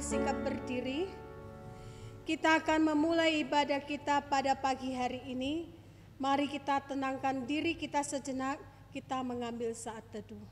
bersikap berdiri. Kita akan memulai ibadah kita pada pagi hari ini. Mari kita tenangkan diri kita sejenak, kita mengambil saat teduh.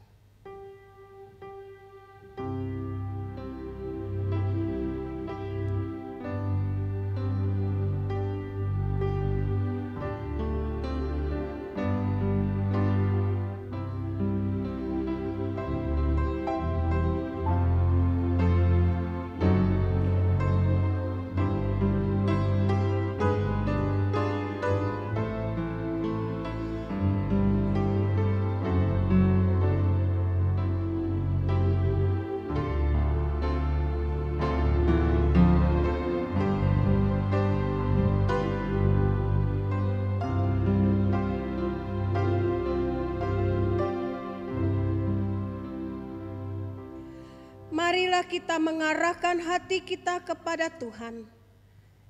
Marilah kita mengarahkan hati kita kepada Tuhan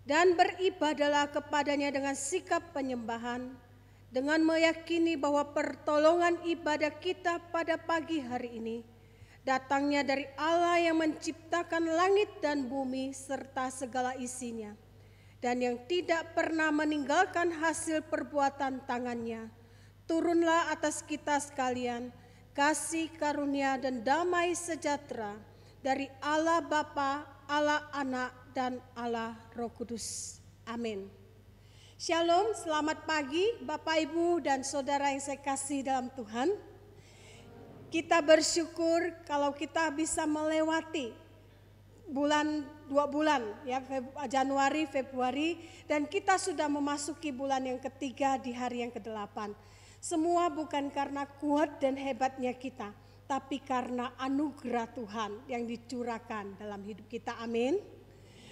dan beribadahlah kepadanya dengan sikap penyembahan, dengan meyakini bahwa pertolongan ibadah kita pada pagi hari ini datangnya dari Allah yang menciptakan langit dan bumi serta segala isinya, dan yang tidak pernah meninggalkan hasil perbuatan tangannya. Turunlah atas kita sekalian kasih karunia dan damai sejahtera dari Allah Bapa, Allah Anak, dan Allah Roh Kudus. Amin. Shalom, selamat pagi Bapak, Ibu, dan Saudara yang saya kasih dalam Tuhan. Kita bersyukur kalau kita bisa melewati dua bulan, ya, Januari, Februari, dan kita sudah memasuki bulan yang ketiga di hari yang ke-8. Semua bukan karena kuat dan hebatnya kita, tapi karena anugerah Tuhan yang dicurahkan dalam hidup kita. Amin.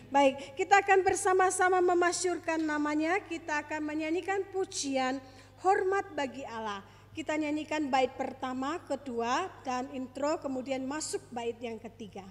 Baik, kita akan bersama-sama memasyurkan namanya. Kita akan menyanyikan pujian hormat bagi Allah. Kita nyanyikan bait pertama, kedua, dan intro, kemudian masuk bait yang ketiga.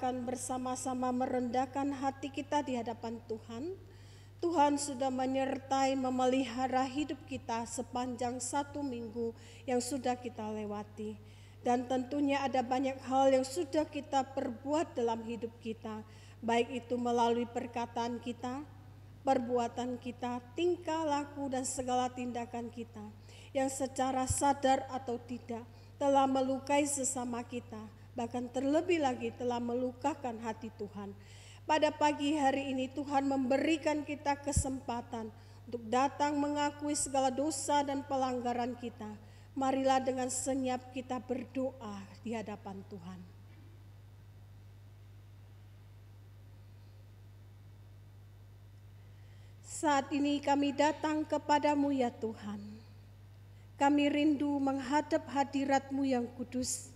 Bersama-sama merendahkan hati kita di hadapan Tuhan. Tuhan sudah menyertai memelihara hidup kita sepanjang 1 minggu yang sudah kita lewati. Dan tentunya ada banyak hal yang sudah kita perbuat dalam hidup kita, baik itu melalui perkataan kita, perbuatan kita, tingkah laku, dan segala tindakan kita. yang secara sadar atau tidak telah melukai sesama kita, bahkan terlebih lagi telah melukakan hati Tuhan. Pada pagi hari ini Tuhan memberikan kita kesempatan untuk datang mengakui segala dosa dan pelanggaran kita. Marilah dengan senyap kita berdoa di hadapan Tuhan. Saat ini kami datang kepadamu ya Tuhan. Kami rindu menghadap hadirat-Mu yang kudus.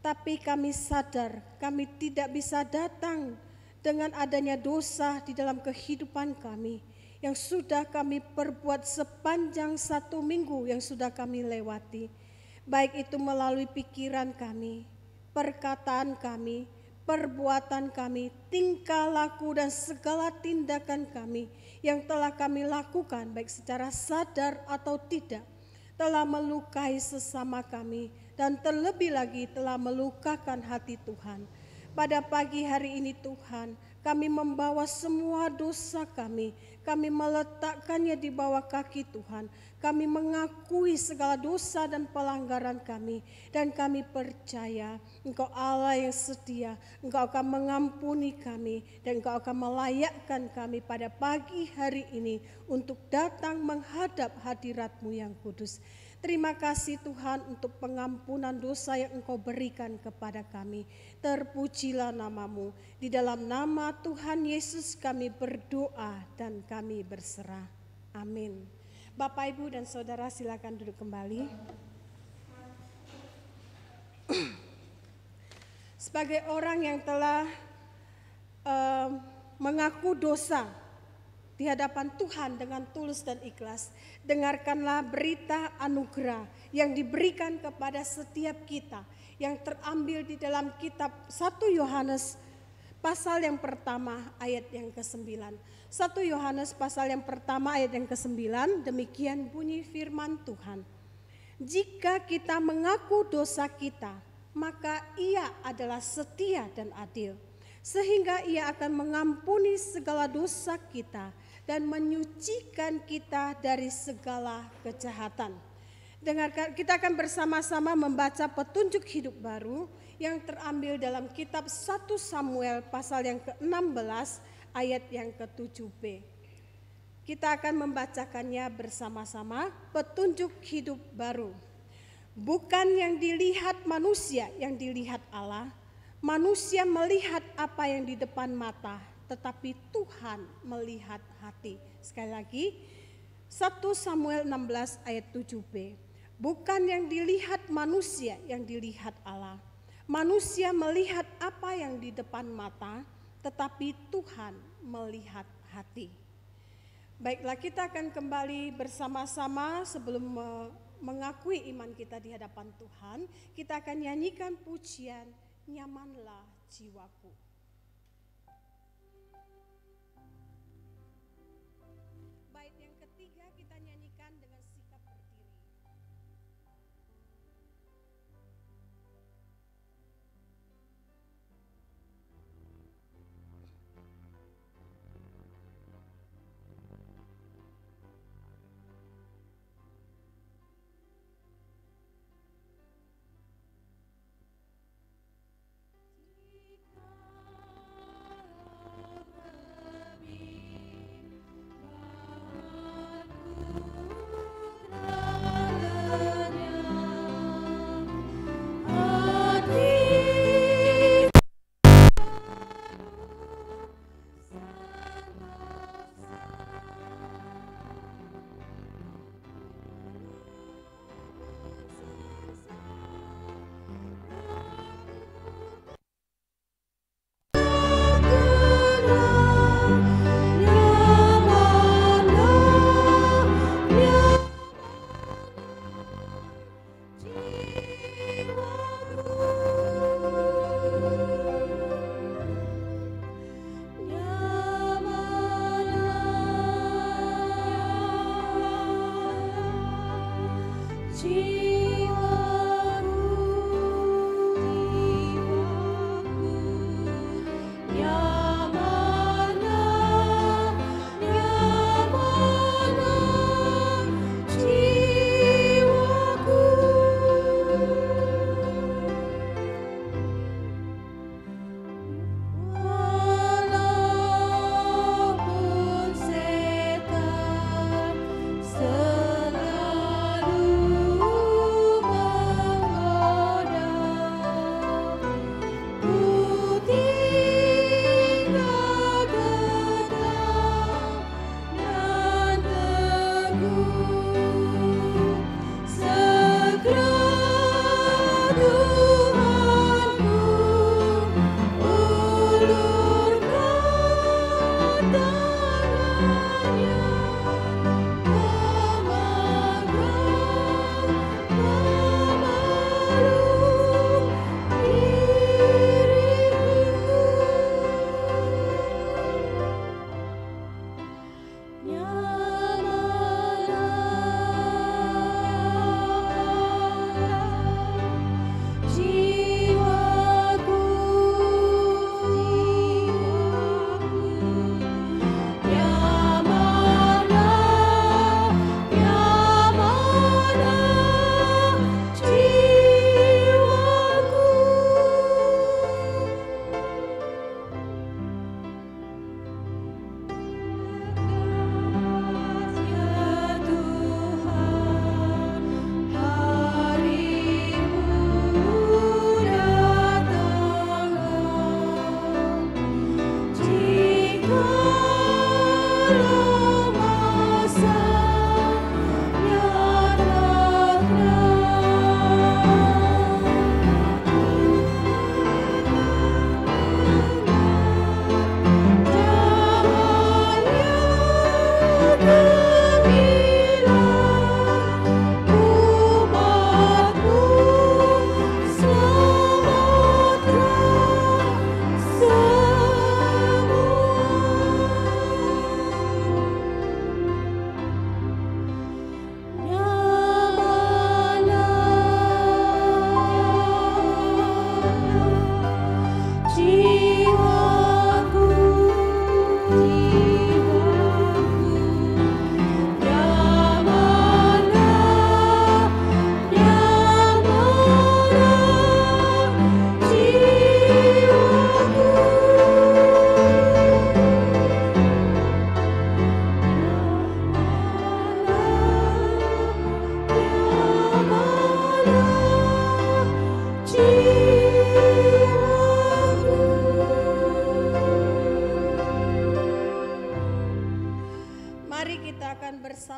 Tapi kami sadar kami tidak bisa datang dengan adanya dosa di dalam kehidupan kami yang sudah kami perbuat sepanjang 1 minggu yang sudah kami lewati. Baik itu melalui pikiran kami, perkataan kami, perbuatan kami, tingkah laku dan segala tindakan kami yang telah kami lakukan baik secara sadar atau tidak telah melukai sesama kami dan terlebih lagi telah melukakan hati Tuhan. Pada pagi hari ini Tuhan, kami membawa semua dosa kami meletakkannya di bawah kaki Tuhan. Kami mengakui segala dosa dan pelanggaran kami, dan kami percaya Engkau Allah yang setia, Engkau akan mengampuni kami, dan Engkau akan melayakkan kami pada pagi hari ini untuk datang menghadap hadirat-Mu yang kudus. Terima kasih Tuhan untuk pengampunan dosa yang Engkau berikan kepada kami. Terpujilah nama-Mu. Di dalam nama Tuhan Yesus kami berdoa dan kami berserah. Amin. Bapak, Ibu, dan Saudara silakan duduk kembali. Sebagai orang yang telah mengaku dosa di hadapan Tuhan dengan tulus dan ikhlas, dengarkanlah berita anugerah yang diberikan kepada setiap kita yang terambil di dalam kitab 1 Yohanes pasal yang pertama ayat yang ke-9. 1 Yohanes pasal yang pertama ayat yang ke-9, demikian bunyi firman Tuhan. Jika kita mengaku dosa kita, maka Ia adalah setia dan adil, sehingga Ia akan mengampuni segala dosa kita dan menyucikan kita dari segala kejahatan. Dengarkan, kita akan bersama-sama membaca petunjuk hidup baru yang terambil dalam kitab 1 Samuel pasal yang ke-16 ayat yang ke-7b. Kita akan membacakannya bersama-sama, petunjuk hidup baru. Bukan yang dilihat manusia, yang dilihat Allah. Manusia melihat apa yang di depan mata, tetapi Tuhan melihat hati. Sekali lagi, 1 Samuel 16 ayat 7b. Bukan yang dilihat manusia, yang dilihat Allah. Manusia melihat apa yang di depan mata, tetapi Tuhan melihat hati. Baiklah, kita akan kembali bersama-sama sebelum mengakui iman kita di hadapan Tuhan. Kita akan nyanyikan pujian Nyamanlah Jiwaku. Bait yang ketiga kita nyanyikan dengan sikap berdiri.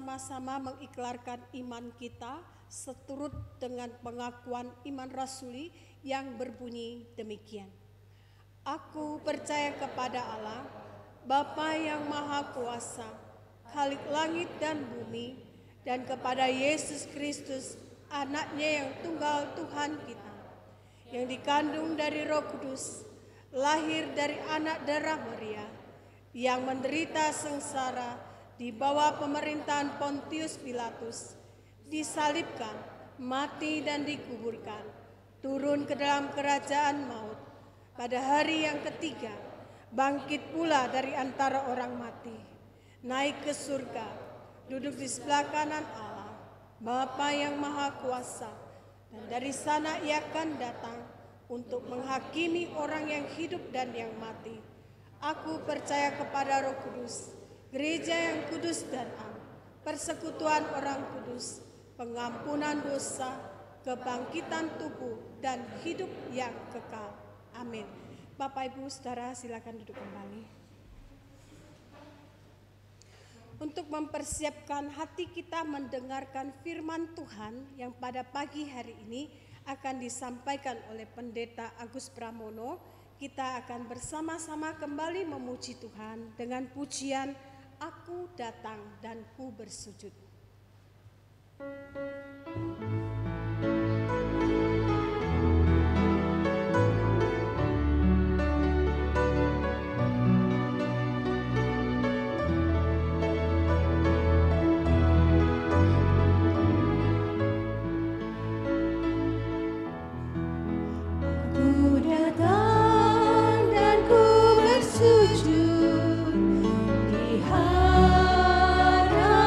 bersama-sama mengiklarkan iman kita seturut dengan pengakuan iman rasuli yang berbunyi demikian. Aku percaya kepada Allah, Bapa yang Maha Kuasa, Khalik langit dan bumi, dan kepada Yesus Kristus, Anaknya yang tunggal Tuhan kita, yang dikandung dari Roh Kudus, lahir dari anak darah Maria, yang menderita sengsara di bawah pemerintahan Pontius Pilatus, disalibkan, mati dan dikuburkan, turun ke dalam kerajaan maut, pada hari yang ketiga bangkit pula dari antara orang mati, naik ke surga, duduk di sebelah kanan Allah, Bapa yang Maha Kuasa, dan dari sana Ia akan datang untuk menghakimi orang yang hidup dan yang mati. Aku percaya kepada Roh Kudus, gereja yang kudus dan am, persekutuan orang kudus, pengampunan dosa, kebangkitan tubuh, dan hidup yang kekal. Amin. Bapak Ibu Saudara, silakan duduk kembali. Untuk mempersiapkan hati kita mendengarkan firman Tuhan yang pada pagi hari ini akan disampaikan oleh Pendeta Agus Pramono, kita akan bersama-sama kembali memuji Tuhan dengan pujian Aku Datang dan Ku Bersujud. Di hadapan-Mu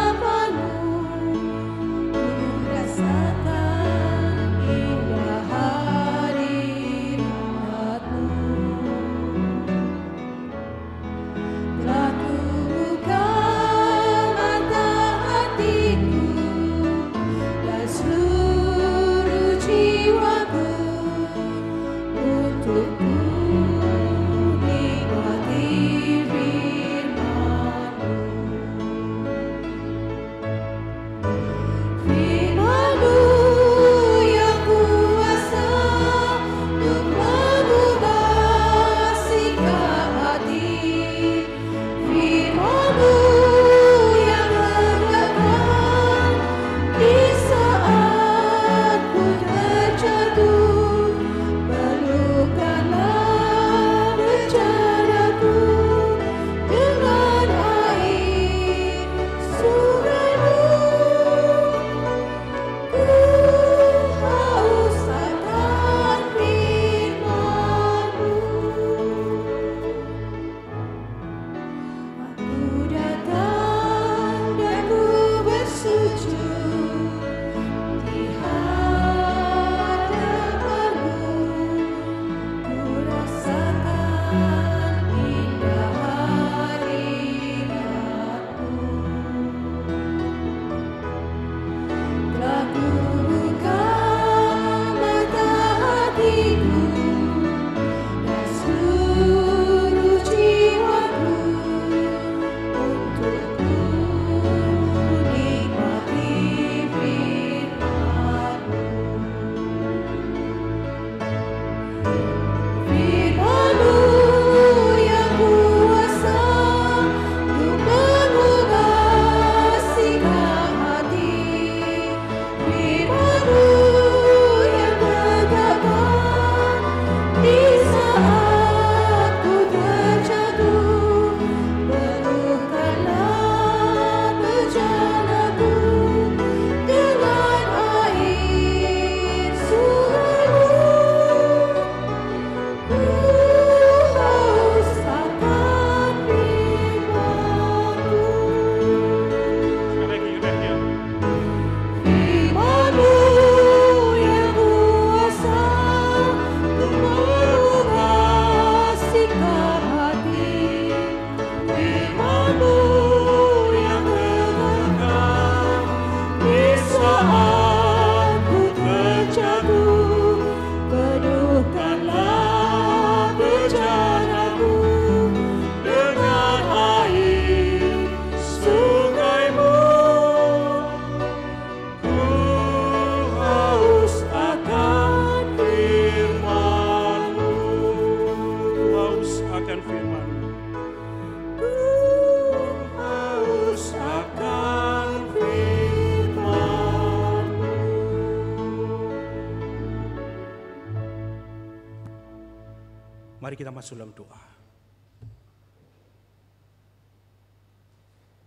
Mari kita masuk dalam doa.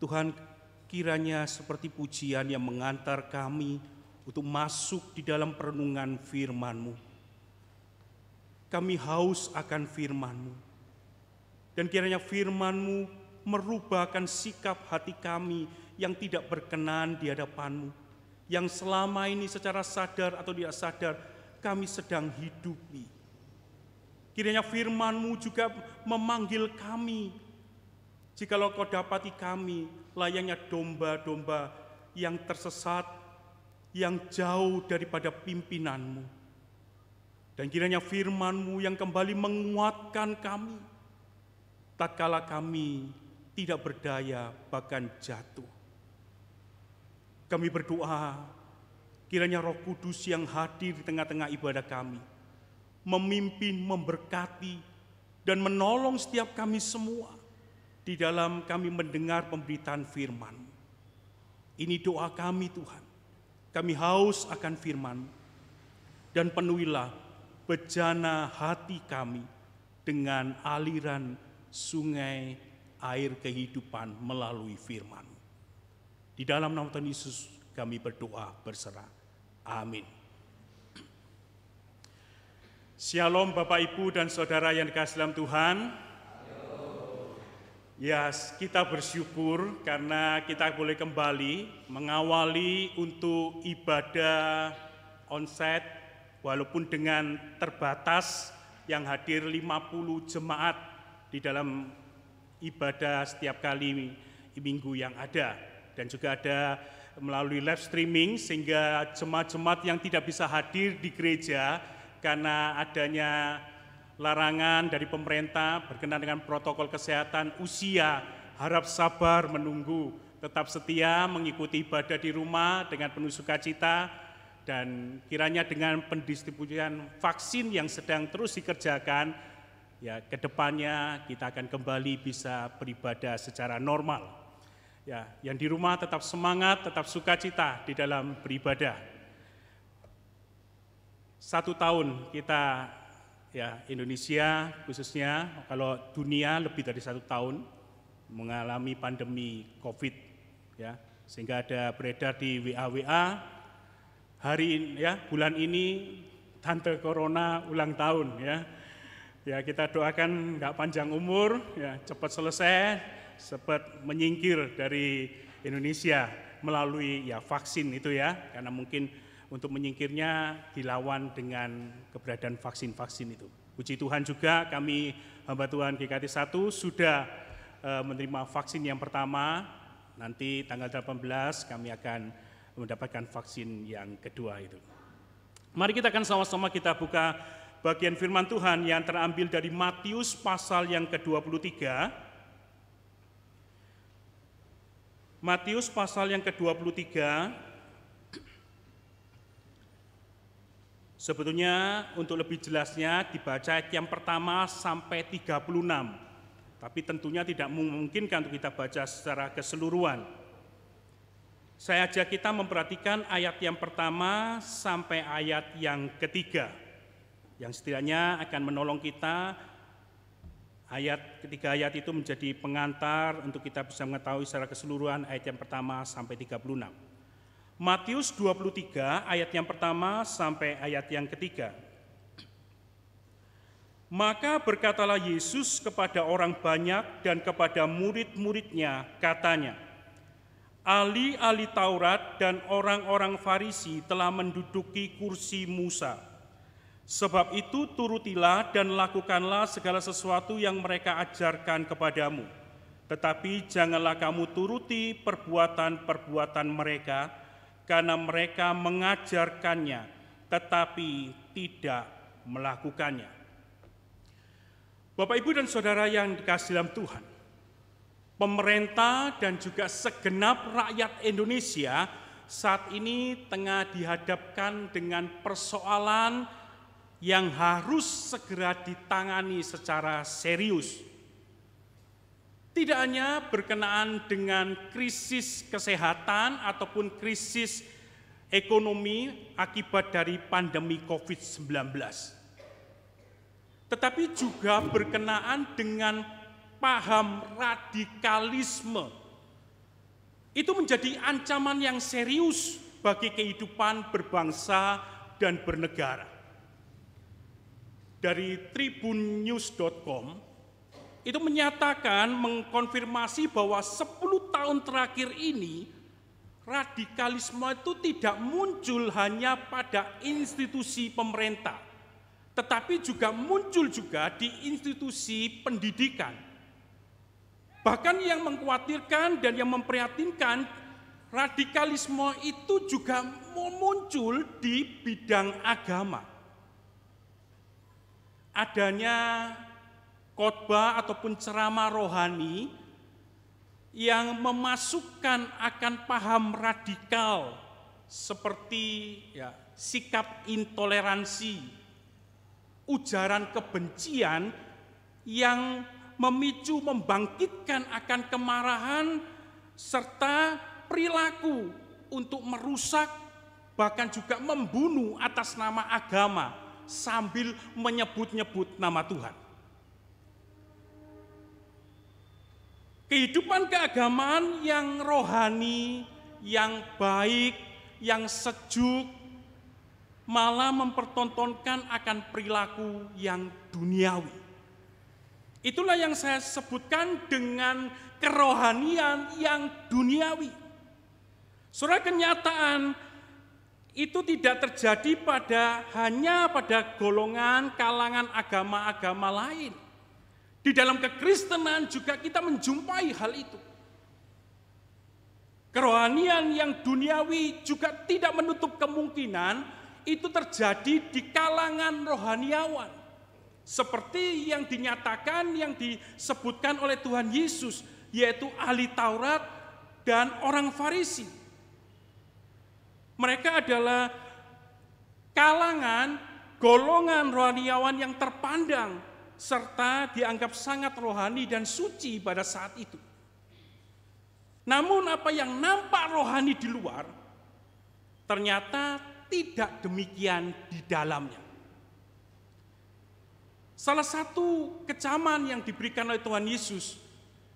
Tuhan, kiranya seperti pujian yang mengantar kami untuk masuk di dalam perenungan firman-Mu. Kami haus akan firman-Mu. Dan kiranya firman-Mu merubahkan sikap hati kami yang tidak berkenan di hadapan-Mu. Yang selama ini secara sadar atau tidak sadar kami sedang hidupi. Kiranya firman-Mu juga memanggil kami. Jikalau Kau dapati kami layaknya domba-domba yang tersesat, yang jauh daripada pimpinan-Mu. Dan kiranya firman-Mu yang kembali menguatkan kami, tatkala kami tidak berdaya bahkan jatuh. Kami berdoa, kiranya Roh Kudus yang hadir di tengah-tengah ibadah kami, memimpin, memberkati, dan menolong setiap kami semua di dalam kami mendengar pemberitaan firman. Ini doa kami Tuhan. Kami haus akan firman. Dan penuhilah bejana hati kami dengan aliran sungai air kehidupan melalui firman. Di dalam nama Tuhan Yesus kami berdoa berserah. Amin. Shalom Bapak Ibu dan Saudara yang dikasihi dalam Tuhan. Ya, kita bersyukur karena kita boleh kembali mengawali untuk ibadah onsite walaupun dengan terbatas yang hadir 50 jemaat di dalam ibadah setiap kali minggu yang ada. Dan juga ada melalui live streaming sehingga jemaat-jemaat yang tidak bisa hadir di gereja karena adanya larangan dari pemerintah berkenaan dengan protokol kesehatan usia, harap sabar menunggu, tetap setia mengikuti ibadah di rumah dengan penuh sukacita, dan kiranya dengan pendistribusian vaksin yang sedang terus dikerjakan, ya kedepannya kita akan kembali bisa beribadah secara normal. Ya, yang di rumah tetap semangat, tetap sukacita di dalam beribadah. 1 tahun kita, ya Indonesia khususnya, kalau dunia lebih dari 1 tahun mengalami pandemi COVID, ya, sehingga ada beredar di WA hari ya bulan ini Tante Corona ulang tahun, ya kita doakan nggak panjang umur, ya cepat selesai, cepat menyingkir dari Indonesia melalui ya vaksin itu ya, karena mungkin untuk menyingkirnya dilawan dengan keberadaan vaksin-vaksin itu. Puji Tuhan juga kami hamba Tuhan GKT 1 sudah menerima vaksin yang pertama, nanti tanggal 18 kami akan mendapatkan vaksin yang kedua itu. Mari kita akan sama-sama kita buka bagian firman Tuhan yang terambil dari Matius pasal yang ke-23. Matius pasal yang ke-23. Sebetulnya untuk lebih jelasnya dibaca ayat yang pertama sampai 36. Tapi tentunya tidak memungkinkan untuk kita baca secara keseluruhan. Saya ajak kita memperhatikan ayat yang pertama sampai ayat yang ketiga, yang setidaknya akan menolong kita. Ketiga ayat itu menjadi pengantar untuk kita bisa mengetahui secara keseluruhan ayat yang pertama sampai 36. Matius 23 ayat yang pertama sampai ayat yang ketiga. Maka berkatalah Yesus kepada orang banyak dan kepada murid-muridnya, katanya, ahli-ahli Taurat dan orang-orang Farisi telah menduduki kursi Musa. Sebab itu turutilah dan lakukanlah segala sesuatu yang mereka ajarkan kepadamu. Tetapi janganlah kamu turuti perbuatan-perbuatan mereka, karena mereka mengajarkannya, tetapi tidak melakukannya. Bapak, Ibu, dan Saudara yang dikasihi dalam Tuhan, pemerintah dan juga segenap rakyat Indonesia saat ini tengah dihadapkan dengan persoalan yang harus segera ditangani secara serius. Tidak hanya berkenaan dengan krisis kesehatan ataupun krisis ekonomi akibat dari pandemi COVID-19. tetapi juga berkenaan dengan paham radikalisme. Itu menjadi ancaman yang serius bagi kehidupan berbangsa dan bernegara. Dari tribunnews.com itu menyatakan, mengkonfirmasi bahwa 10 tahun terakhir ini radikalisme itu tidak muncul hanya pada institusi pemerintah, tetapi juga muncul juga di institusi pendidikan. Bahkan yang mengkhawatirkan dan yang memprihatinkan, radikalisme itu juga muncul di bidang agama. Adanya khotbah ataupun ceramah rohani yang memasukkan akan paham radikal seperti sikap intoleransi, ujaran kebencian yang memicu, membangkitkan akan kemarahan serta perilaku untuk merusak, bahkan juga membunuh atas nama agama sambil menyebut-nyebut nama Tuhan. Kehidupan keagamaan yang rohani, yang baik, yang sejuk, malah mempertontonkan akan perilaku yang duniawi. Itulah yang saya sebutkan dengan kerohanian yang duniawi. Saudara, kenyataan itu tidak terjadi hanya pada golongan kalangan agama-agama lain. Di dalam kekristenan juga kita menjumpai hal itu. Kerohanian yang duniawi juga tidak menutup kemungkinan itu terjadi di kalangan rohaniawan. Seperti yang dinyatakan, yang disebutkan oleh Tuhan Yesus, yaitu ahli Taurat dan orang Farisi. Mereka adalah kalangan, golongan rohaniawan yang terpandang, serta dianggap sangat rohani dan suci pada saat itu. Namun apa yang nampak rohani di luar, ternyata tidak demikian di dalamnya. Salah satu kecaman yang diberikan oleh Tuhan Yesus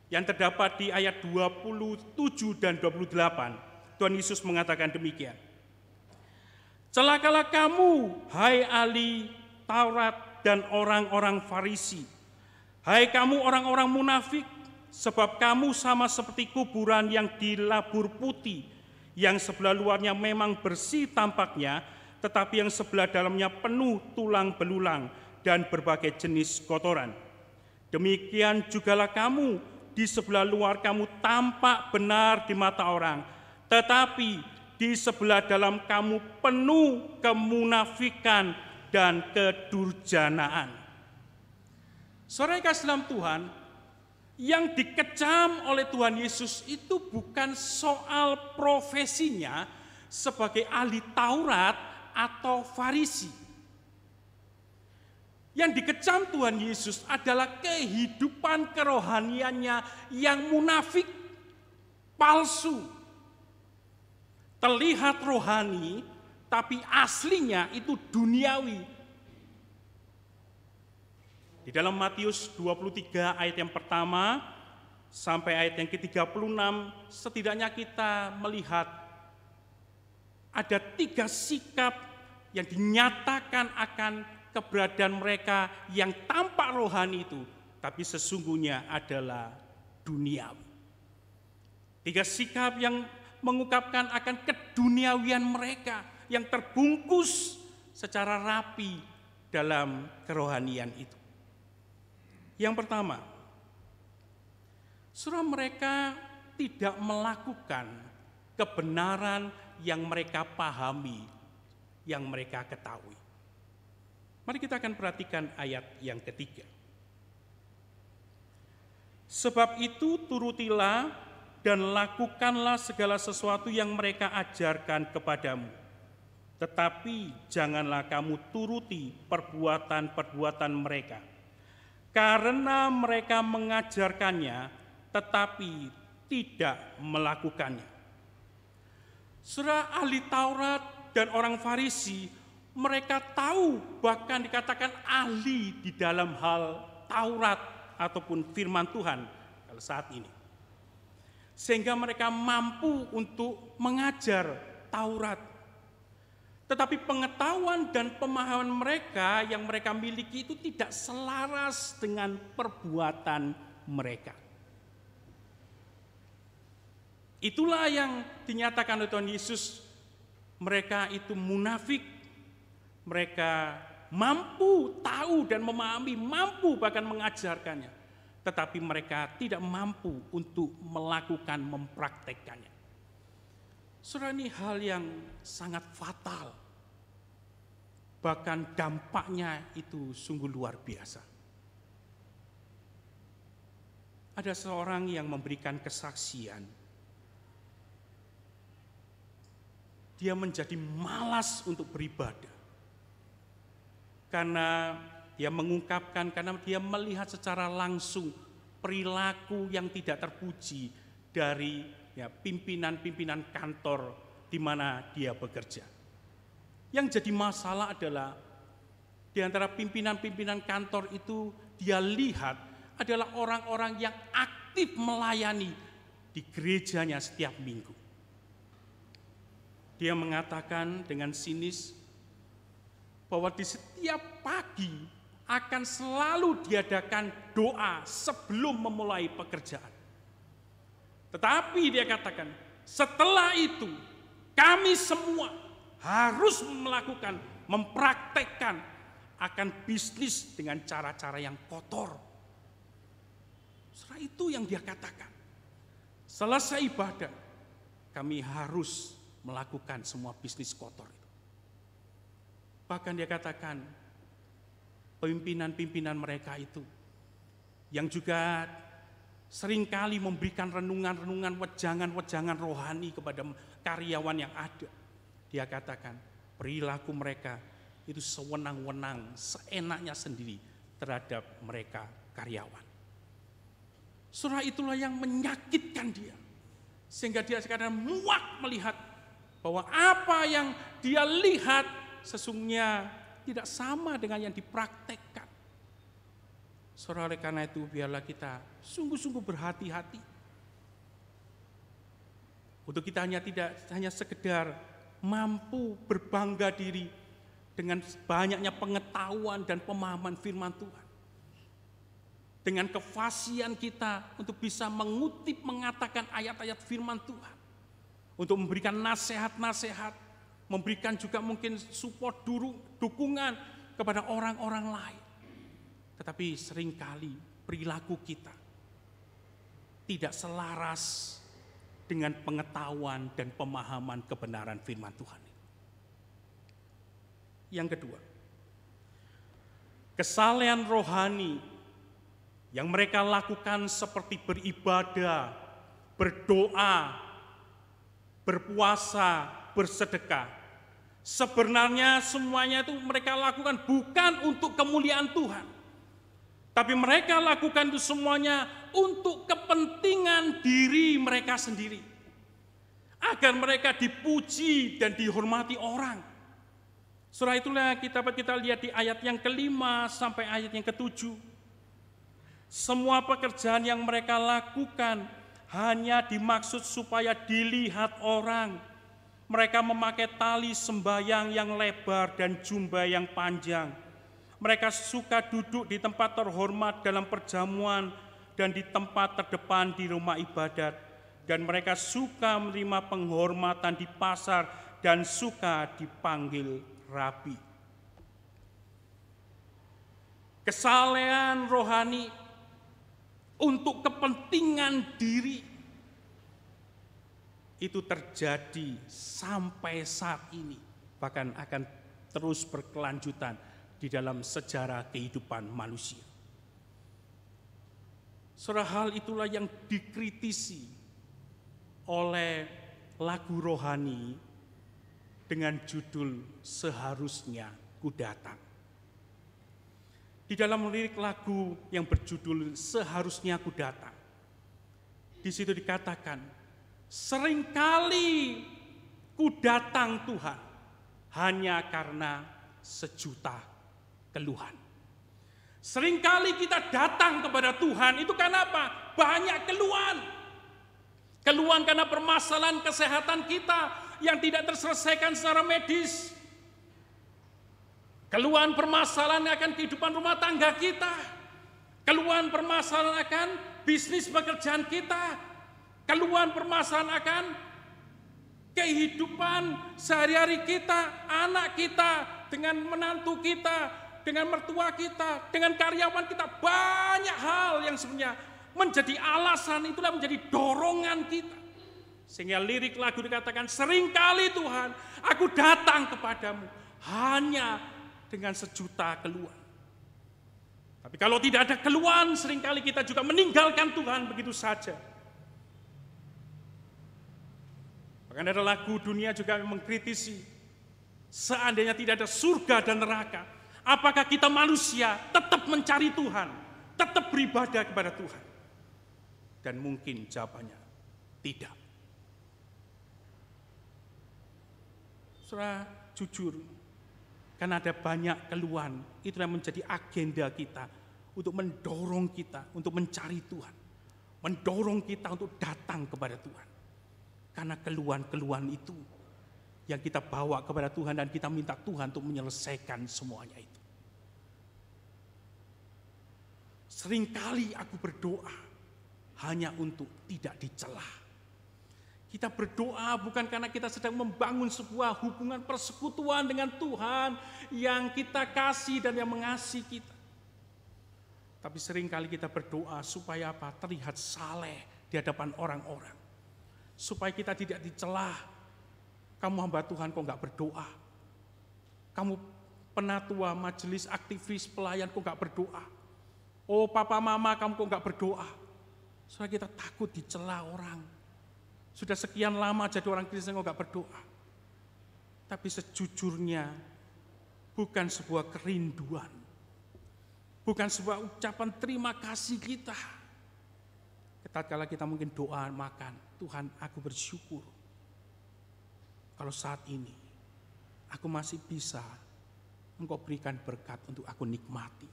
yang terdapat di ayat 27 dan 28, Tuhan Yesus mengatakan demikian. Celakalah kamu, hai ahli Taurat dan orang-orang Farisi, hai kamu orang-orang munafik, sebab kamu sama seperti kuburan yang dilabur putih, yang sebelah luarnya memang bersih tampaknya, tetapi yang sebelah dalamnya penuh tulang belulang dan berbagai jenis kotoran. Demikian jugalah kamu, di sebelah luar kamu tampak benar di mata orang, tetapi di sebelah dalam kamu penuh kemunafikan dan kedurjanaan. Saudara kasih dalam Tuhan, yang dikecam oleh Tuhan Yesus itu bukan soal profesinya sebagai ahli Taurat atau Farisi. Yang dikecam Tuhan Yesus adalah kehidupan kerohaniannya yang munafik, palsu. Terlihat rohani, tapi aslinya itu duniawi. Di dalam Matius 23 ayat yang pertama sampai ayat yang ke-36, setidaknya kita melihat ada 3 sikap yang dinyatakan akan keberadaan mereka yang tampak rohani itu, tapi sesungguhnya adalah duniawi. 3 sikap yang mengungkapkan akan keduniawian mereka yang terbungkus secara rapi dalam kerohanian itu. Yang pertama, saudara, mereka tidak melakukan kebenaran yang mereka pahami, yang mereka ketahui. Mari kita akan perhatikan ayat yang ketiga. Sebab itu turutilah dan lakukanlah segala sesuatu yang mereka ajarkan kepadamu. Tetapi janganlah kamu turuti perbuatan-perbuatan mereka, karena mereka mengajarkannya tetapi tidak melakukannya. Saudara, ahli Taurat dan orang Farisi Mereka tahu, bahkan dikatakan ahli di dalam hal Taurat ataupun firman Tuhan kalau saat ini. Sehingga mereka mampu untuk mengajar Taurat. Tetapi pengetahuan dan pemahaman mereka yang mereka miliki itu tidak selaras dengan perbuatan mereka. Itulah yang dinyatakan oleh Tuhan Yesus, mereka itu munafik. Mereka mampu tahu dan memahami, mampu bahkan mengajarkannya. Tetapi mereka tidak mampu untuk melakukan, mempraktekkannya. Saudara, ini hal yang sangat fatal. Bahkan dampaknya itu sungguh luar biasa. Ada seorang yang memberikan kesaksian. Dia menjadi malas untuk beribadah. Karena dia mengungkapkan, karena dia melihat secara langsung perilaku yang tidak terpuji dari pimpinan-pimpinan kantor di mana dia bekerja. Yang jadi masalah adalah di antara pimpinan-pimpinan kantor itu dia lihat adalah orang-orang yang aktif melayani di gerejanya setiap minggu. Dia mengatakan dengan sinis bahwa di setiap pagi akan selalu diadakan doa sebelum memulai pekerjaan. Tetapi dia katakan, setelah itu kami semua harus melakukan, mempraktekkan akan bisnis dengan cara-cara yang kotor. Setelah itu yang dia katakan, selesai ibadah kami harus melakukan semua bisnis kotor itu. Bahkan dia katakan, pimpinan-pimpinan mereka itu yang juga seringkali memberikan renungan-renungan, wejangan-wejangan rohani kepada karyawan yang ada. Dia katakan, perilaku mereka itu sewenang-wenang, seenaknya sendiri terhadap mereka karyawan. Saudara, itulah yang menyakitkan dia. Sehingga dia sekarang muak melihat bahwa apa yang dia lihat sesungguhnya tidak sama dengan yang dipraktekkan. Saudara, oleh karena itu biarlah kita sungguh-sungguh berhati-hati. Untuk kita tidak hanya sekedar mampu berbangga diri dengan banyaknya pengetahuan dan pemahaman firman Tuhan. Dengan kefasihan kita untuk bisa mengutip, mengatakan ayat-ayat firman Tuhan. Untuk memberikan nasihat-nasihat, memberikan juga mungkin support, dukungan kepada orang-orang lain. Tetapi seringkali perilaku kita tidak selaras dengan pengetahuan dan pemahaman kebenaran firman Tuhan. Yang kedua, kesalehan rohani yang mereka lakukan seperti beribadah, berdoa, berpuasa, bersedekah. Sebenarnya semuanya itu mereka lakukan bukan untuk kemuliaan Tuhan. Tapi mereka lakukan itu semuanya untuk kepentingan diri mereka sendiri. Agar mereka dipuji dan dihormati orang. Surah itulah kita lihat di ayat yang ke-5 sampai ayat yang ke-7. Semua pekerjaan yang mereka lakukan hanya dimaksud supaya dilihat orang. Mereka memakai tali sembahyang yang lebar dan jubah yang panjang. Mereka suka duduk di tempat terhormat dalam perjamuan dan di tempat terdepan di rumah ibadat. Dan mereka suka menerima penghormatan di pasar dan suka dipanggil rabi. Kesalehan rohani untuk kepentingan diri itu terjadi sampai saat ini, bahkan akan terus berkelanjutan di dalam sejarah kehidupan manusia. Saudara, hal itulah yang dikritisi oleh lagu rohani dengan judul Seharusnya Ku Datang. Di dalam lirik lagu yang berjudul Seharusnya Ku Datang, di situ dikatakan, seringkali ku datang Tuhan hanya karena sejuta keluhan. Seringkali kita datang kepada Tuhan itu karena apa? Banyak keluhan. Keluhan karena permasalahan kesehatan kita yang tidak terselesaikan secara medis. Keluhan permasalahan akan kehidupan rumah tangga kita. Keluhan permasalahan akan bisnis pekerjaan kita. Keluhan permasalahan akan kehidupan sehari-hari kita, anak kita, dengan menantu kita, dengan mertua kita, dengan karyawan kita. Banyak hal yang sebenarnya menjadi alasan, itulah menjadi dorongan kita. Sehingga lirik lagu dikatakan, seringkali Tuhan, aku datang kepadamu hanya dengan sejuta keluhan. Tapi kalau tidak ada keluhan, seringkali kita juga meninggalkan Tuhan begitu saja. Bahkan ada lagu dunia juga mengkritisi, seandainya tidak ada surga dan neraka, apakah kita manusia tetap mencari Tuhan, tetap beribadah kepada Tuhan? Dan mungkin jawabannya tidak. Saudara, jujur, karena ada banyak keluhan, itu yang menjadi agenda kita untuk mendorong kita untuk mencari Tuhan, mendorong kita untuk datang kepada Tuhan. Karena keluhan-keluhan itu yang kita bawa kepada Tuhan dan kita minta Tuhan untuk menyelesaikan semuanya itu. Seringkali aku berdoa hanya untuk tidak dicela. Kita berdoa bukan karena kita sedang membangun sebuah hubungan persekutuan dengan Tuhan yang kita kasih dan yang mengasihi kita. Tapi seringkali kita berdoa supaya apa? Terlihat saleh di hadapan orang-orang. Supaya kita tidak dicela. Kamu hamba Tuhan kok enggak berdoa? Kamu penatua, majelis, aktivis, pelayan kok enggak berdoa? Oh papa mama kamu kok enggak berdoa? Supaya kita takut dicela orang. Sudah sekian lama jadi orang Kristen kok enggak berdoa? Tapi sejujurnya bukan sebuah kerinduan. Bukan sebuah ucapan terima kasih kita. Tatkala kita mungkin doa makan, Tuhan aku bersyukur. Kalau saat ini aku masih bisa Engkau berikan berkat untuk aku nikmati.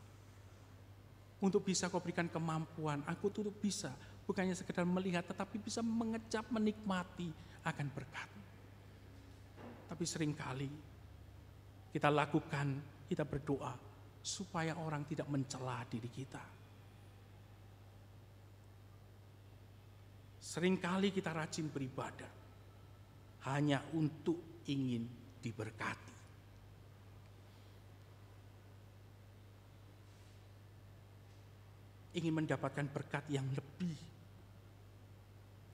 Untuk bisa Kau berikan kemampuan, aku tuh bisa. Bukannya sekedar melihat, tetapi bisa mengecap, menikmati akan berkat. Tapi seringkali kita lakukan, kita berdoa supaya orang tidak mencela diri kita. Seringkali kita rajin beribadah hanya untuk ingin diberkati. Ingin mendapatkan berkat yang lebih.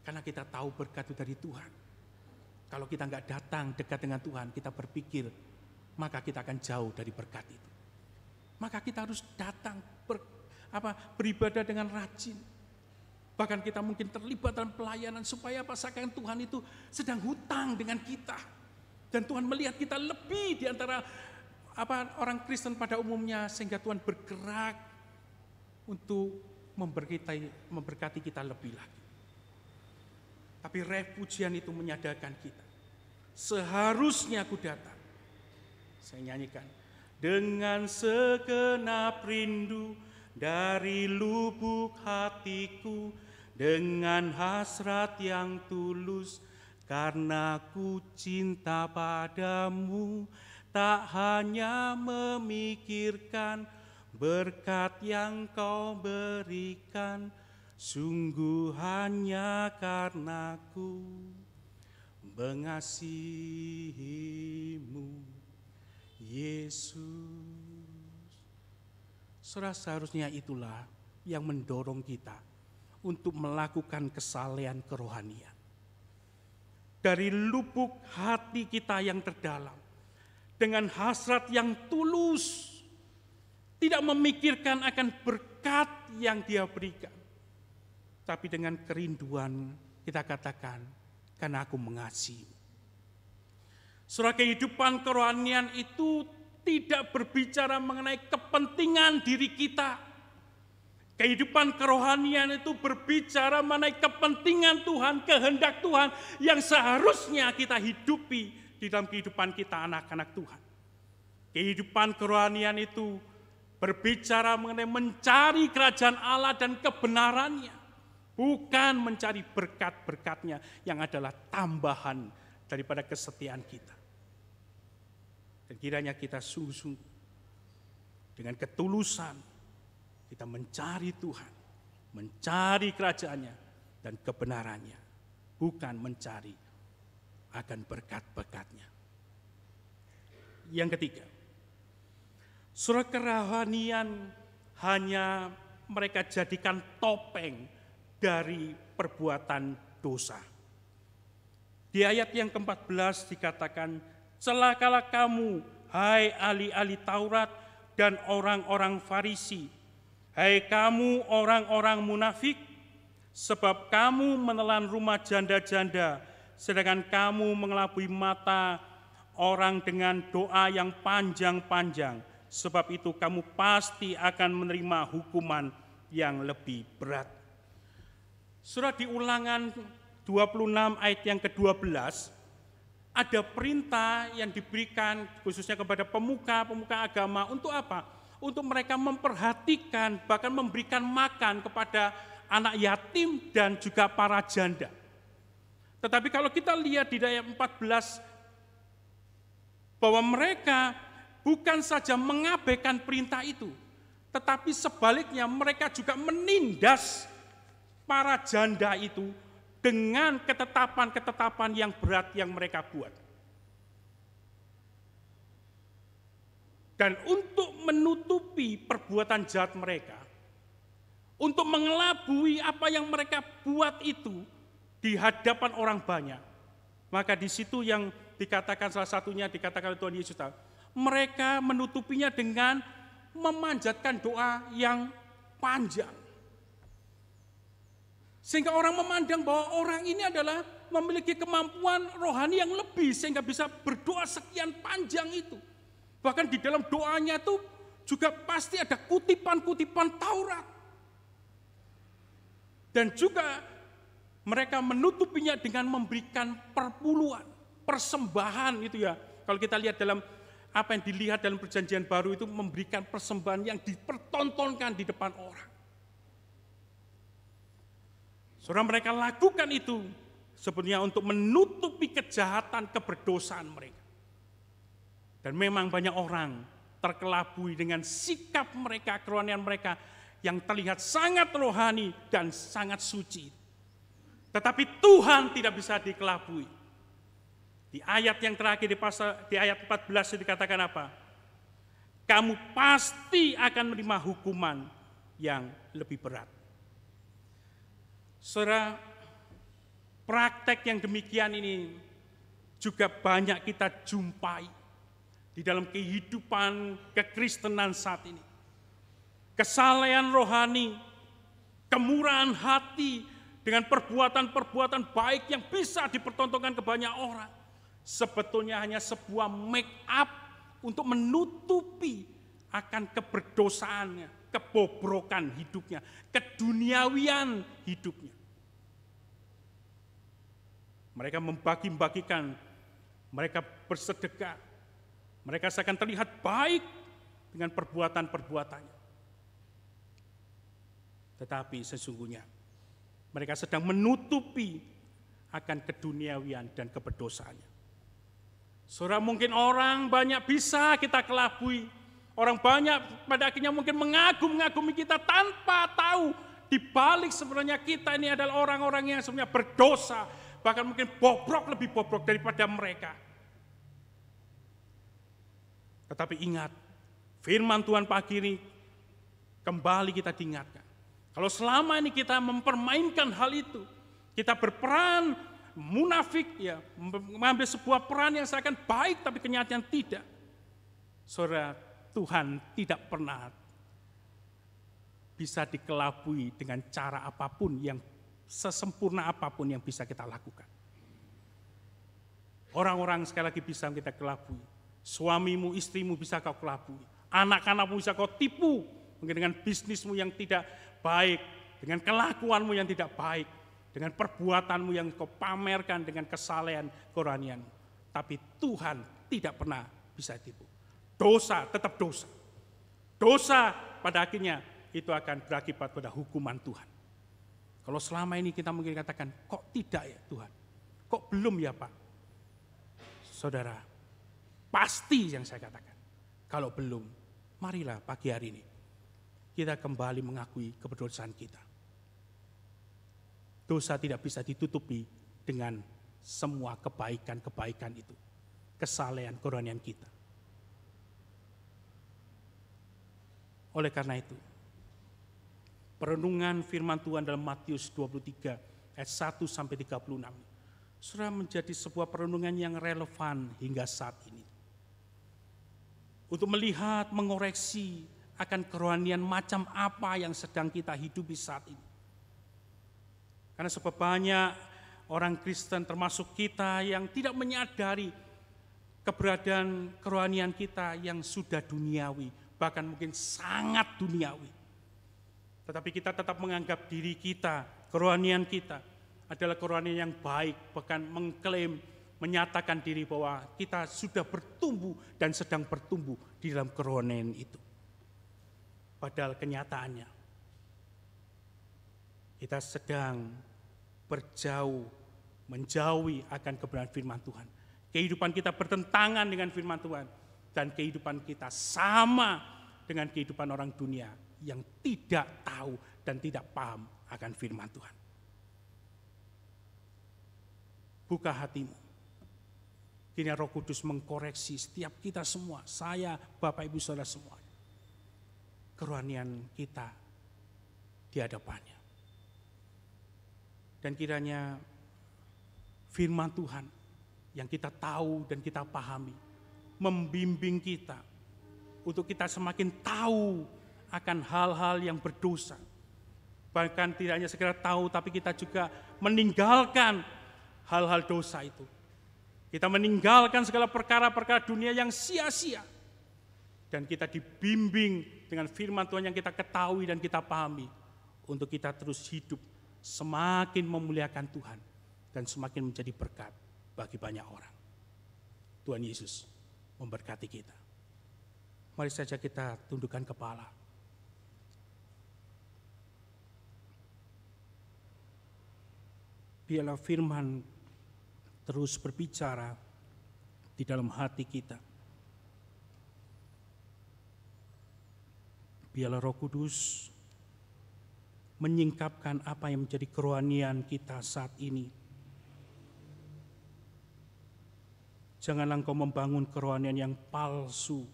Karena kita tahu berkat itu dari Tuhan. Kalau kita nggak datang dekat dengan Tuhan, kita berpikir, maka kita akan jauh dari berkat itu. Maka kita harus datang beribadah dengan rajin. Bahkan kita mungkin terlibat dalam pelayanan supaya seakan Tuhan itu sedang hutang dengan kita. Dan Tuhan melihat kita lebih di antara orang Kristen pada umumnya, sehingga Tuhan bergerak untuk memberkati kita lebih lagi. Tapi pujian itu menyadarkan kita. Seharusnya aku datang. Saya nyanyikan. Dengan segenap rindu dari lubuk hatiku, dengan hasrat yang tulus, karena ku cinta padamu, tak hanya memikirkan berkat yang Kau berikan, sungguh hanya karena ku mengasihimu, Yesus. Saudara, seharusnya itulah yang mendorong kita untuk melakukan kesalehan kerohanian. Dari lubuk hati kita yang terdalam, dengan hasrat yang tulus, tidak memikirkan akan berkat yang Dia berikan. Tapi dengan kerinduan kita katakan, karena aku mengasihi. Saudara, kehidupan kerohanian itu tidak berbicara mengenai kepentingan diri kita. Kehidupan kerohanian itu berbicara mengenai kepentingan Tuhan, kehendak Tuhan yang seharusnya kita hidupi di dalam kehidupan kita anak-anak Tuhan. Kehidupan kerohanian itu berbicara mengenai mencari kerajaan Allah dan kebenarannya, bukan mencari berkat-berkatnya yang adalah tambahan daripada kesetiaan kita. Dan kiranya kita sungguh-sungguh dengan ketulusan kita mencari Tuhan, mencari kerajaannya dan kebenarannya, bukan mencari akan berkat-berkatnya. Yang ketiga, surah kerohanian hanya mereka jadikan topeng dari perbuatan dosa. Di ayat yang ke-14 dikatakan, celakalah kamu, hai ahli-ahli Taurat dan orang-orang Farisi, hai kamu orang-orang munafik, sebab kamu menelan rumah janda-janda, sedangkan kamu mengelabui mata orang dengan doa yang panjang-panjang. Sebab itu kamu pasti akan menerima hukuman yang lebih berat. Surah di Ulangan 26 ayat yang ke-12, ada perintah yang diberikan khususnya kepada pemuka-pemuka agama untuk apa? Untuk mereka memperhatikan, bahkan memberikan makan kepada anak yatim dan juga para janda. Tetapi kalau kita lihat di ayat 14, bahwa mereka bukan saja mengabaikan perintah itu, tetapi sebaliknya mereka juga menindas para janda itu dengan ketetapan-ketetapan yang berat yang mereka buat. Dan untuk menutupi perbuatan jahat mereka, untuk mengelabui apa yang mereka buat itu di hadapan orang banyak, maka di situ yang dikatakan salah satunya dikatakan oleh Tuhan Yesus, mereka menutupinya dengan memanjatkan doa yang panjang. Sehingga orang memandang bahwa orang ini adalah memiliki kemampuan rohani yang lebih sehingga bisa berdoa sekian panjang itu. Bahkan di dalam doanya itu juga pasti ada kutipan-kutipan Taurat. Dan juga mereka menutupinya dengan memberikan perpuluhan, persembahan itu ya. Kalau kita lihat dalam apa yang dilihat dalam perjanjian baru itu memberikan persembahan yang dipertontonkan di depan orang. Saudara, mereka lakukan itu sebenarnya untuk menutupi kejahatan keberdosaan mereka. Dan memang banyak orang terkelabui dengan sikap mereka, kerohanian mereka yang terlihat sangat rohani dan sangat suci. Tetapi Tuhan tidak bisa dikelabui. Di ayat yang terakhir di ayat 14 dikatakan apa? Kamu pasti akan menerima hukuman yang lebih berat. Saudara, praktek yang demikian ini juga banyak kita jumpai di dalam kehidupan kekristenan saat ini. Kesalehan rohani, kemurahan hati dengan perbuatan-perbuatan baik yang bisa dipertontonkan ke banyak orang, sebetulnya hanya sebuah make up untuk menutupi akan keberdosaannya, kebobrokan hidupnya, keduniawian hidupnya. Mereka membagi-bagikan, mereka bersedekah, mereka akan terlihat baik dengan perbuatan-perbuatannya. Tetapi sesungguhnya mereka sedang menutupi akan keduniawian dan keberdosaannya. Saudara, mungkin orang banyak bisa kita kelabui. Orang banyak pada akhirnya mungkin mengagum-ngagumi kita tanpa tahu di balik sebenarnya kita ini adalah orang-orang yang sebenarnya berdosa. Bahkan mungkin lebih bobrok daripada mereka. Tetapi ingat, firman Tuhan pagi ini kembali kita diingatkan. Kalau selama ini kita mempermainkan hal itu, kita berperan munafik, ya, mengambil sebuah peran yang seakan baik tapi kenyataan tidak. Saudara, Tuhan tidak pernah bisa dikelabui dengan cara apapun yang sesempurna apapun yang bisa kita lakukan. Orang-orang sekali lagi bisa kita kelabui. Suamimu, istrimu bisa kau kelabui. Anak-anakmu bisa kau tipu. Mungkin dengan bisnismu yang tidak baik. Dengan kelakuanmu yang tidak baik. Dengan perbuatanmu yang kau pamerkan dengan kesalehan kerohanianmu. Tapi Tuhan tidak pernah bisa tipu. dosa tetap dosa. Dosa pada akhirnya itu akan berakibat pada hukuman Tuhan. Kalau selama ini kita mungkin katakan, kok tidak ya Tuhan? Kok belum ya Pak? Saudara, pasti yang saya katakan. Kalau belum, marilah pagi hari ini kita kembali mengakui keberdosaan kita. Dosa tidak bisa ditutupi dengan semua kebaikan-kebaikan itu. Kesalehan, kerohanian kita. Oleh karena itu, perenungan firman Tuhan dalam Matius 23 ayat 1 sampai 36 sudah menjadi sebuah perenungan yang relevan hingga saat ini. Untuk melihat, mengoreksi akan kerohanian macam apa yang sedang kita hidupi saat ini. Karena sebab banyak orang Kristen termasuk kita yang tidak menyadari keberadaan kerohanian kita yang sudah duniawi, bahkan mungkin sangat duniawi. Tetapi kita tetap menganggap diri kita, kerohanian kita adalah kerohanian yang baik, bahkan mengklaim, menyatakan diri bahwa kita sudah bertumbuh dan sedang bertumbuh di dalam kerohanian itu. Padahal kenyataannya kita sedang menjauhi akan kebenaran firman Tuhan. Kehidupan kita bertentangan dengan firman Tuhan dan kehidupan kita sama dengan kehidupan orang dunia yang tidak tahu dan tidak paham akan firman Tuhan. Buka hatimu. Kini Roh Kudus mengkoreksi setiap kita semua, saya, Bapak, Ibu, Saudara semua. Kerohanian kita di hadapannya. Dan kiranya firman Tuhan yang kita tahu dan kita pahami, membimbing kita untuk kita semakin tahu akan hal-hal yang berdosa. Bahkan tidak hanya sekedar tahu, tapi kita juga meninggalkan hal-hal dosa itu. Kita meninggalkan segala perkara-perkara dunia yang sia-sia. Dan kita dibimbing dengan firman Tuhan yang kita ketahui dan kita pahami. Untuk kita terus hidup semakin memuliakan Tuhan. Dan semakin menjadi berkat bagi banyak orang. Tuhan Yesus memberkati kita. Mari saja kita tundukkan kepala. Biarlah firman terus berbicara di dalam hati kita. Biarlah Roh Kudus menyingkapkan apa yang menjadi kerohanian kita saat ini. Janganlah engkau membangun kerohanian yang palsu,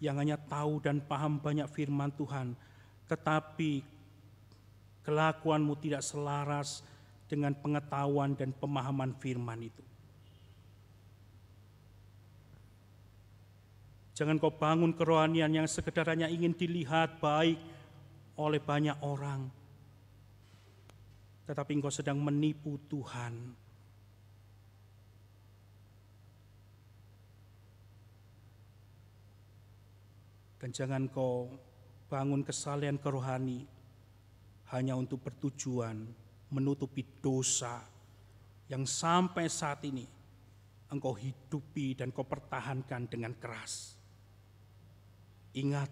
yang hanya tahu dan paham banyak firman Tuhan, tetapi kelakuanmu tidak selaras dengan pengetahuan dan pemahaman firman itu. Jangan kau bangun kerohanian yang sekedar hanya ingin dilihat baik oleh banyak orang, tetapi engkau sedang menipu Tuhan. Dan jangan kau bangun kesalehan kerohani hanya untuk bertujuan menutupi dosa yang sampai saat ini engkau hidupi dan kau pertahankan dengan keras. Ingat,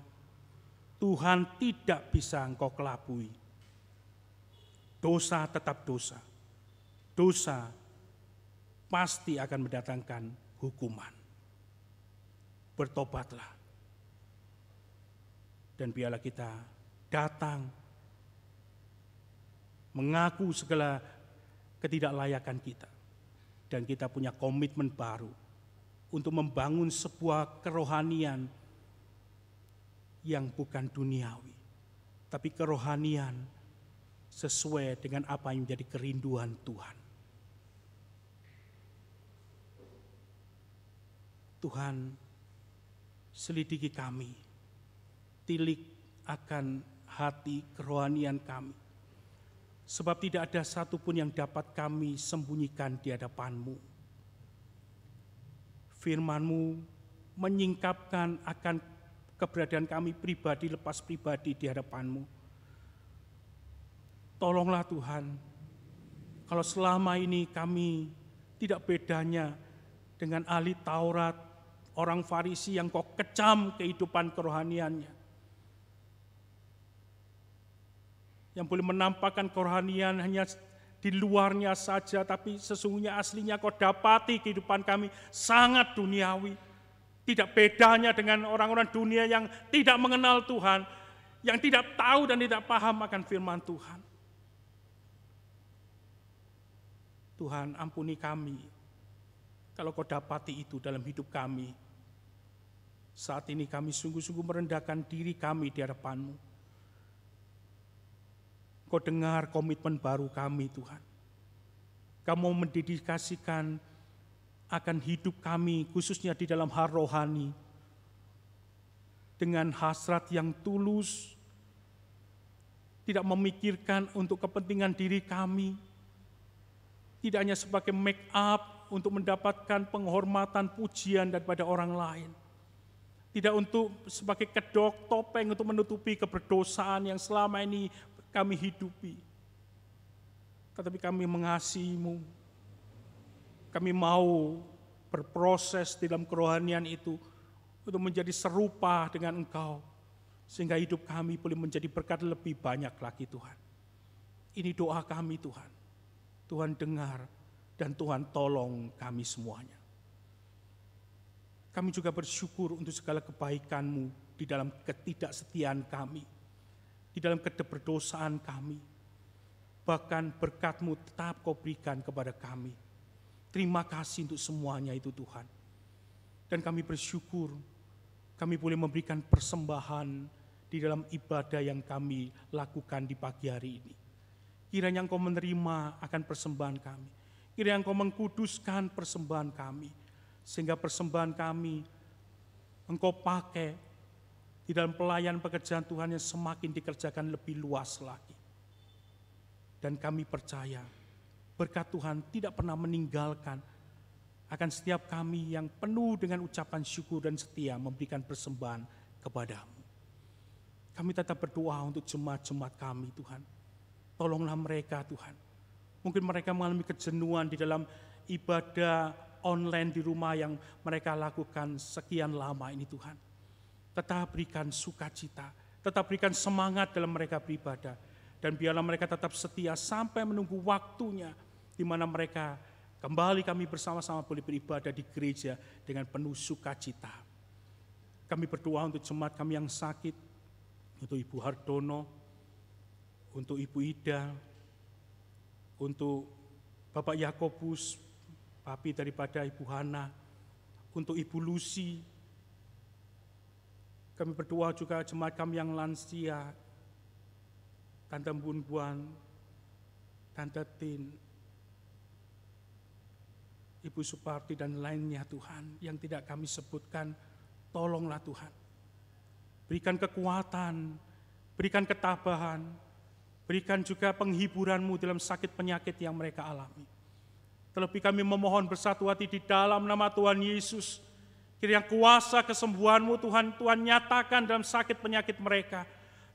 Tuhan tidak bisa engkau kelabui. Dosa tetap dosa. Dosa pasti akan mendatangkan hukuman. Bertobatlah. Dan biarlah kita datang mengaku segala ketidaklayakan kita. Dan kita punya komitmen baru untuk membangun sebuah kerohanian yang bukan duniawi, tapi kerohanian sesuai dengan apa yang menjadi kerinduan Tuhan. Tuhan, selidiki kami, tilik akan hati kerohanian kami. Sebab tidak ada satupun yang dapat kami sembunyikan di hadapan-Mu. Firman-Mu menyingkapkan akan keberadaan kami pribadi lepas pribadi di hadapan-Mu. Tolonglah Tuhan, kalau selama ini kami tidak bedanya dengan ahli Taurat, orang Farisi yang kau kecam kehidupan kerohaniannya. Yang boleh menampakkan kerohanian hanya di luarnya saja, tapi sesungguhnya aslinya kau dapati kehidupan kami sangat duniawi. Tidak bedanya dengan orang-orang dunia yang tidak mengenal Tuhan, yang tidak tahu dan tidak paham akan firman Tuhan. Tuhan, ampuni kami kalau kau dapati itu dalam hidup kami. Saat ini kami sungguh-sungguh merendahkan diri kami di hadapan-Mu. Kau dengar komitmen baru kami, Tuhan. Kau mau mendedikasikan akan hidup kami, khususnya di dalam hal rohani, dengan hasrat yang tulus, tidak memikirkan untuk kepentingan diri kami, tidak hanya sebagai make up untuk mendapatkan penghormatan pujian daripada orang lain, tidak untuk sebagai kedok topeng untuk menutupi keberdosaan yang selama ini kami hidupi, tetapi kami mengasihi-Mu. Kami mau berproses di dalam kerohanian itu untuk menjadi serupa dengan Engkau, sehingga hidup kami boleh menjadi berkat lebih banyak lagi, Tuhan. Ini doa kami, Tuhan. Tuhan dengar dan Tuhan tolong kami semuanya. Kami juga bersyukur untuk segala kebaikan-Mu di dalam ketidaksetiaan kami, di dalam kedeberdosaan kami. Bahkan berkat-Mu tetap Kau berikan kepada kami. Terima kasih untuk semuanya itu, Tuhan. Dan kami bersyukur kami boleh memberikan persembahan di dalam ibadah yang kami lakukan di pagi hari ini. Kiranya Engkau menerima akan persembahan kami. Kiranya Engkau mengkuduskan persembahan kami. Sehingga persembahan kami Engkau pakai di dalam pelayanan pekerjaan Tuhan yang semakin dikerjakan lebih luas lagi. Dan kami percaya berkat Tuhan tidak pernah meninggalkan akan setiap kami yang penuh dengan ucapan syukur dan setia memberikan persembahan kepada-Mu. Kami tetap berdoa untuk jemaat-jemaat kami, Tuhan. Tolonglah mereka, Tuhan. Mungkin mereka mengalami kejenuhan di dalam ibadah online di rumah yang mereka lakukan sekian lama ini, Tuhan. Tetap berikan sukacita, tetap berikan semangat dalam mereka beribadah. Dan biarlah mereka tetap setia sampai menunggu waktunya di mana mereka kembali kami bersama-sama boleh beribadah di gereja dengan penuh sukacita. Kami berdoa untuk jemaat kami yang sakit, untuk Ibu Hardono, untuk Ibu Ida, untuk Bapak Yakobus, papi daripada Ibu Hana, untuk Ibu Lucy. Kami berdoa juga jemaat kami yang lansia, Tante Bun-Buan, Tante Tin, Ibu Suparti dan lainnya, Tuhan, yang tidak kami sebutkan. Tolonglah Tuhan, berikan kekuatan, berikan ketabahan, berikan juga penghiburan-Mu dalam sakit penyakit yang mereka alami. Terlebih kami memohon bersatu hati di dalam nama Tuhan Yesus. Kiranya kuasa kesembuhan-Mu Tuhan, Tuhan nyatakan dalam sakit penyakit mereka.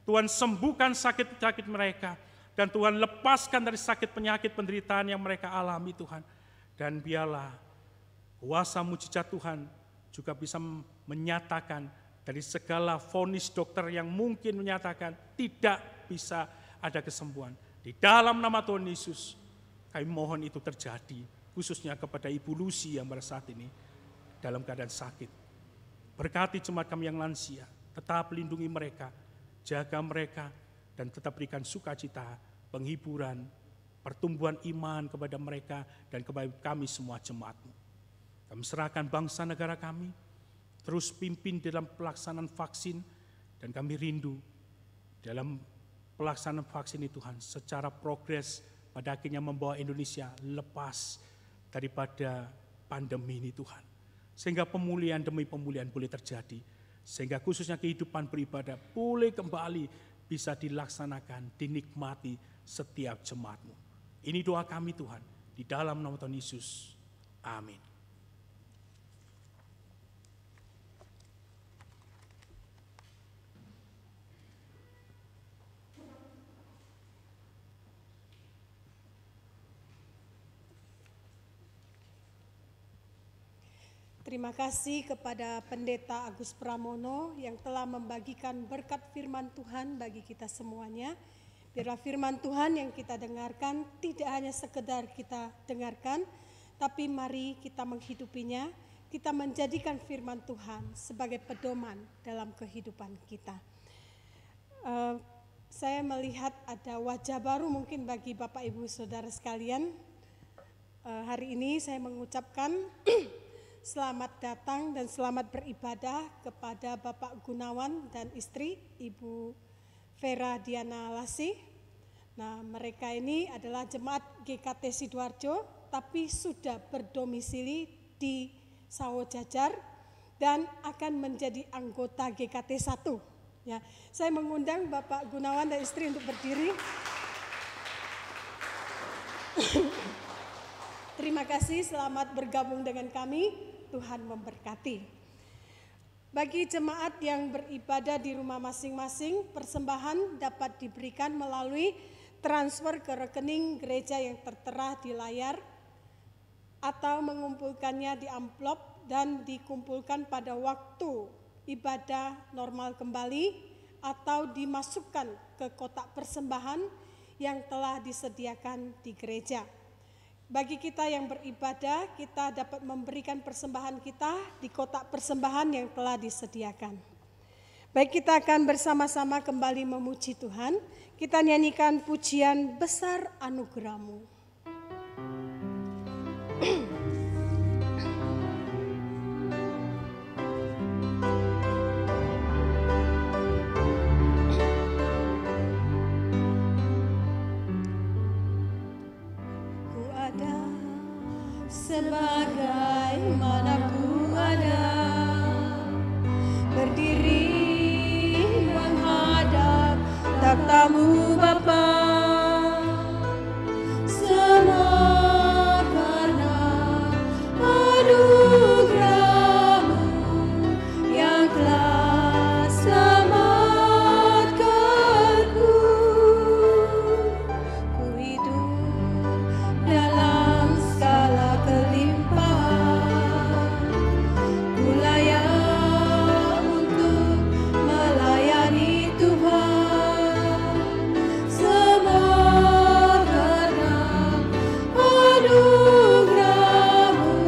Tuhan sembuhkan sakit penyakit mereka. Dan Tuhan lepaskan dari sakit penyakit penderitaan yang mereka alami, Tuhan. Dan biarlah kuasa mujizat Tuhan juga bisa menyatakan dari segala vonis dokter yang mungkin menyatakan tidak bisa ada kesembuhan. Di dalam nama Tuhan Yesus, kami mohon itu terjadi, khususnya kepada Ibu Lucy yang pada saat ini dalam keadaan sakit. Berkati jemaat kami yang lansia, tetap lindungi mereka, jaga mereka, dan tetap berikan sukacita, penghiburan, pertumbuhan iman kepada mereka dan kepada kami semua jemaat-Mu. Kami serahkan bangsa negara kami, terus pimpin dalam pelaksanaan vaksin, dan kami rindu dalam pelaksanaan vaksin ini Tuhan, secara progres pada akhirnya membawa Indonesia lepas daripada pandemi ini Tuhan. Sehingga pemulihan demi pemulihan boleh terjadi. Sehingga khususnya kehidupan beribadah boleh kembali bisa dilaksanakan, dinikmati setiap jemaat-Mu. Ini doa kami Tuhan, di dalam nama Tuhan Yesus. Amin. Terima kasih kepada Pendeta Agus Pramono yang telah membagikan berkat firman Tuhan bagi kita semuanya. Biarlah firman Tuhan yang kita dengarkan tidak hanya sekedar kita dengarkan, tapi mari kita menghidupinya, kita menjadikan firman Tuhan sebagai pedoman dalam kehidupan kita. Saya melihat ada wajah baru mungkin bagi Bapak Ibu Saudara sekalian. Hari ini saya mengucapkan selamat datang dan selamat beribadah kepada Bapak Gunawan dan istri Ibu Vera Diana Lasih. Nah, mereka ini adalah jemaat GKT Sidoarjo tapi sudah berdomisili di Sawo Jajar dan akan menjadi anggota GKT 1. Ya, saya mengundang Bapak Gunawan dan istri untuk berdiri. Terima kasih, selamat bergabung dengan kami, Tuhan memberkati. Bagi jemaat yang beribadah di rumah masing-masing, persembahan dapat diberikan melalui transfer ke rekening gereja yang tertera di layar atau mengumpulkannya di amplop dan dikumpulkan pada waktu ibadah normal kembali atau dimasukkan ke kotak persembahan yang telah disediakan di gereja. Bagi kita yang beribadah, kita dapat memberikan persembahan kita di kotak persembahan yang telah disediakan. Baik, kita akan bersama-sama kembali memuji Tuhan. Kita nyanyikan pujian Besar Anugerah-Mu. Sebagaimana ku ada, berdiri menghadap takhta-Mu Bapa, semua karena anugerah-Mu yang telah selamatkanku. Ku hidup dalam segala kelimpahan, ku layak untuk melayani Tuhan. Semua karena anugerah-Mu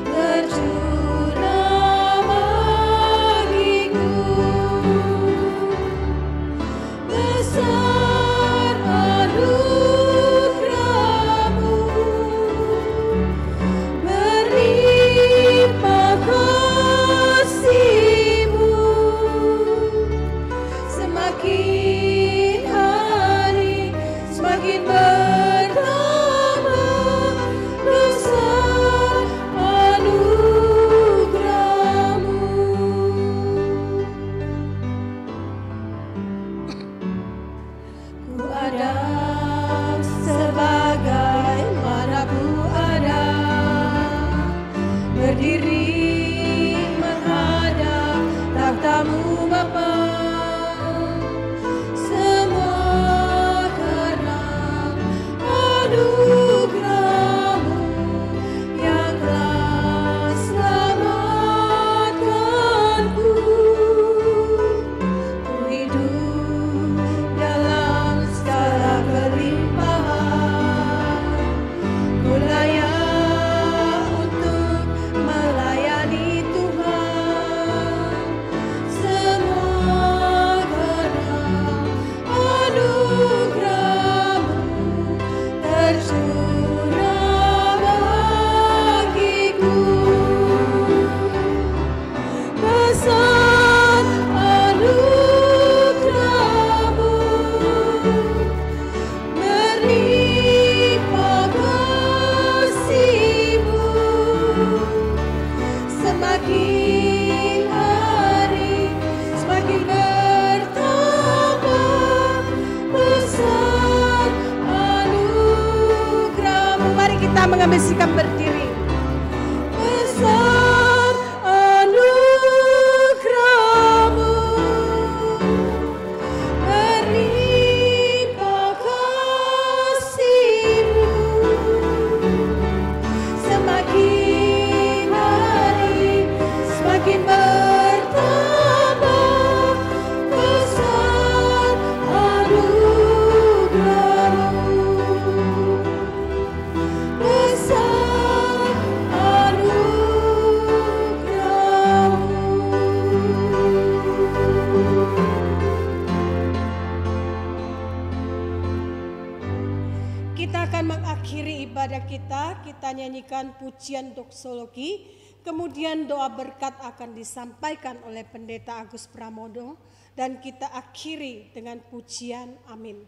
tercurah bagiku. Besar anugerah-Mu, berlimpah kasih-Mu, semakin hari semakin bertambah. Besar anugerah-Mu. Ku ada sebagaimana ku ada, berdiri menghadap takhta-Mu Bapa, semua karena anugerah-Mu yang telah selamatkanku. Ku hidup dalam segala kelimpahan, ku layak untuk melayani Tuhan. Semua karena anugerah-Mu tercurah bagiku. Besar anugerah-Mu, berlimpah kasih-Mu, semakin hari semakin bertambah. Besar anugerah-Mu. Mari kita mengambil sikap berdiri. Besar anugerah-Mu, berlimpah kasih-Mu, semakin hari ibadah kita nyanyikan pujian doksologi, kemudian doa berkat akan disampaikan oleh Pendeta Agus Pramodo, dan kita akhiri dengan pujian amin.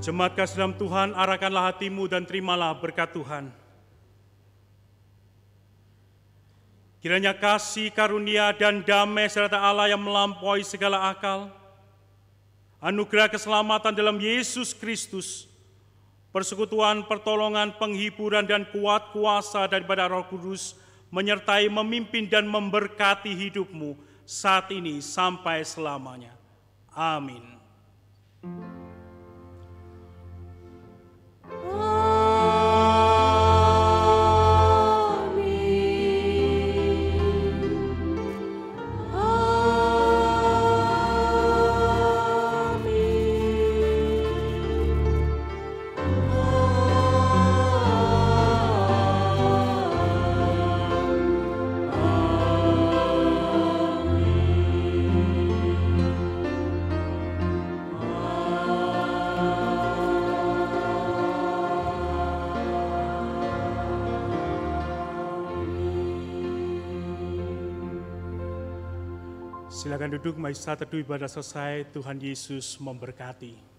Jemaat kasih dalam Tuhan, arahkanlah hatimu dan terimalah berkat Tuhan. Kiranya kasih, karunia, dan damai serta Allah yang melampaui segala akal, anugerah keselamatan dalam Yesus Kristus, persekutuan, pertolongan, penghiburan, dan kuat kuasa daripada Roh Kudus, menyertai, memimpin, dan memberkati hidupmu saat ini sampai selamanya. Amin. Silakan duduk, mari saat teduh ibadah selesai, Tuhan Yesus memberkati.